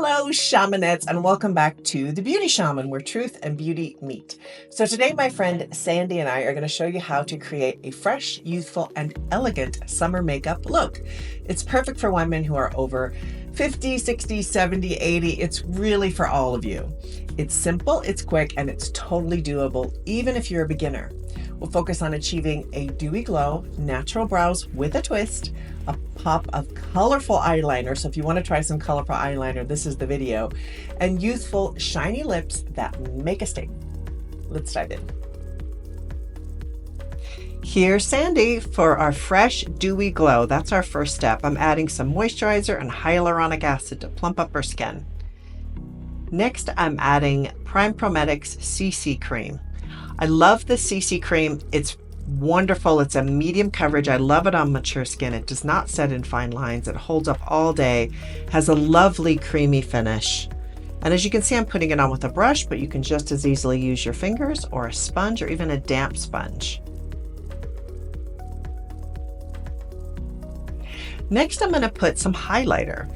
Hello, shamanettes, and welcome back to The Beauty Shaman, where truth and beauty meet. So today, my friend Sandy and I are going to show you how to create a fresh, youthful, and elegant summer makeup look. It's perfect for women who are over 50, 60, 70, 80. It's really for all of you. It's simple, it's quick, and it's totally doable, even if you're a beginner. We'll focus on achieving a dewy glow, natural brows with a twist, a pop of colorful eyeliner. So if you want to try some colorful eyeliner, this is the video, and youthful, shiny lips that make a statement. Let's dive in. Here's Sandy for our fresh, dewy glow. That's our first step. I'm adding some moisturizer and hyaluronic acid to plump up our skin. Next, I'm adding PrimePrometics CC cream. I love the CC cream. It's wonderful. It's a medium coverage. I love it on mature skin. It does not set in fine lines. It holds up all day, has a lovely creamy finish. And as you can see, I'm putting it on with a brush, but you can just as easily use your fingers or a sponge or even a damp sponge. Next, I'm going to put some highlighter.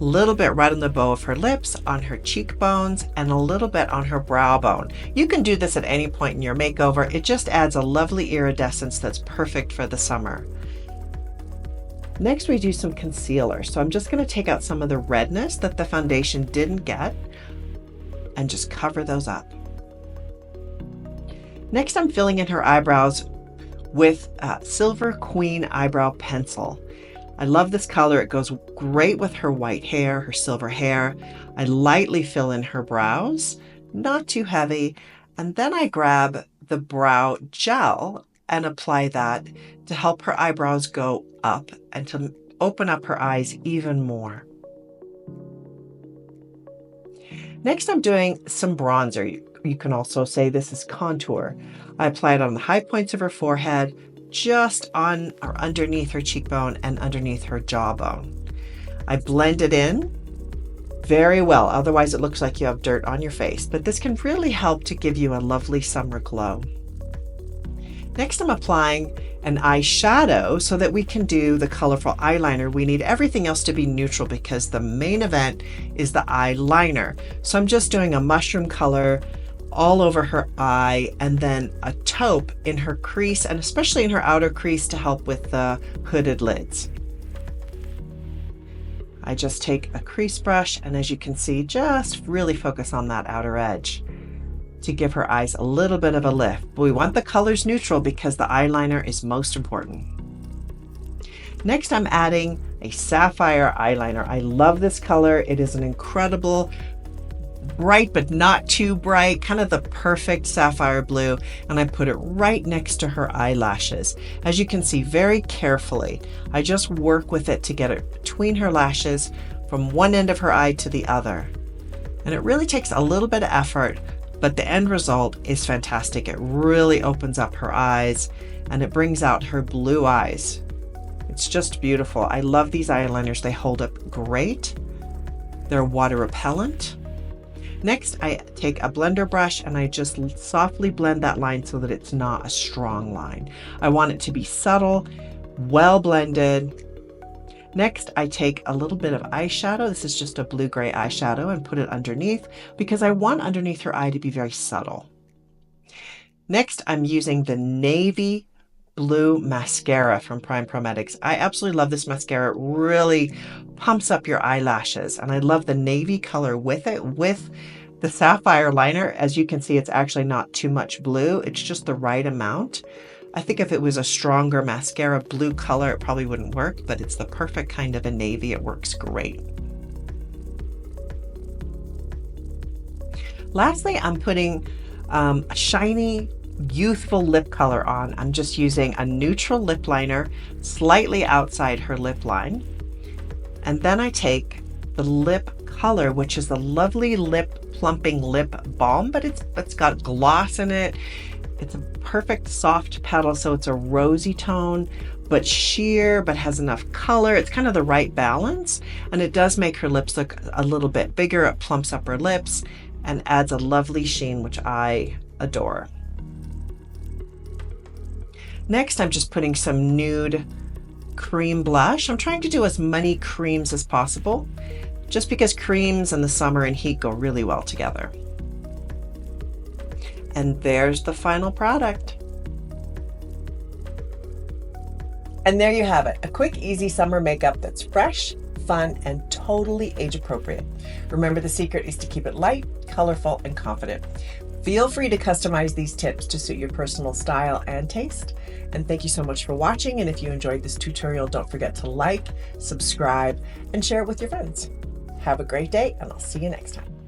A little bit right on the bow of her lips, on her cheekbones, and a little bit on her brow bone. You can do this at any point in your makeover. It just adds a lovely iridescence that's perfect for the summer. Next, we do some concealer. So I'm just going to take out some of the redness that the foundation didn't get and just cover those up. Next, I'm filling in her eyebrows with Silver Queen Eyebrow Pencil. I love this color. It goes great with her white hair, her silver hair. I lightly fill in her brows, not too heavy. And then I grab the brow gel and apply that to help her eyebrows go up and to open up her eyes even more. Next, I'm doing some bronzer. You can also say this is contour. I apply it on the high points of her forehead, just on or underneath her cheekbone and underneath her jawbone. I blend it in very well, otherwise it looks like you have dirt on your face, but this can really help to give you a lovely summer glow. Next, I'm applying an eyeshadow so that we can do the colorful eyeliner. We need everything else to be neutral because the main event is the eyeliner. So I'm just doing a mushroom color all over her eye and then a taupe in her crease and especially in her outer crease to help with the hooded lids. I just take a crease brush and, as you can see, just really focus on that outer edge to give her eyes a little bit of a lift. But we want the colors neutral because the eyeliner is most important. Next, I'm adding a Sapphire Eye Liner. I love this color. It is an incredible bright but not too bright, kind of the perfect sapphire blue, and I put it right next to her eyelashes. As you can see, very carefully, I just work with it to get it between her lashes from one end of her eye to the other. And it really takes a little bit of effort, but the end result is fantastic. It really opens up her eyes and it brings out her blue eyes. It's just beautiful. I love these eyeliners. They hold up great. They're water repellent. Next, I take a blender brush and I just softly blend that line so that it's not a strong line. I want it to be subtle, well blended. Next, I take a little bit of eyeshadow. This is just a blue-gray eyeshadow, and put it underneath because I want underneath her eye to be very subtle. Next, I'm using the navy blue mascara from PrimePrometics. I absolutely love this mascara. It really pumps up your eyelashes, and I love the navy color with it, with the sapphire liner. As you can see, it's actually not too much blue. It's just the right amount. I think if it was a stronger mascara blue color, it probably wouldn't work, but it's the perfect kind of a navy. It works great. Lastly, I'm putting a shiny, youthful lip color on. I'm just using a neutral lip liner slightly outside her lip line. And then I take the lip color, which is the lovely lip plumping lip balm, but it's got gloss in it. It's a perfect soft petal, so it's a rosy tone, but sheer, but has enough color. It's kind of the right balance, and it does make her lips look a little bit bigger. It plumps up her lips and adds a lovely sheen, which I adore. Next, I'm just putting some Nude cream blush. I'm trying to do as many creams as possible. just because creams and the summer and heat go really well together. And there's the final product. And there you have it, a quick, easy summer makeup that's fresh, fun, and totally age appropriate. Remember, the secret is to keep it light, colorful, and confident. Feel free to customize these tips to suit your personal style and taste. And thank you so much for watching. And if you enjoyed this tutorial, don't forget to like, subscribe, and share it with your friends. Have a great day, and I'll see you next time.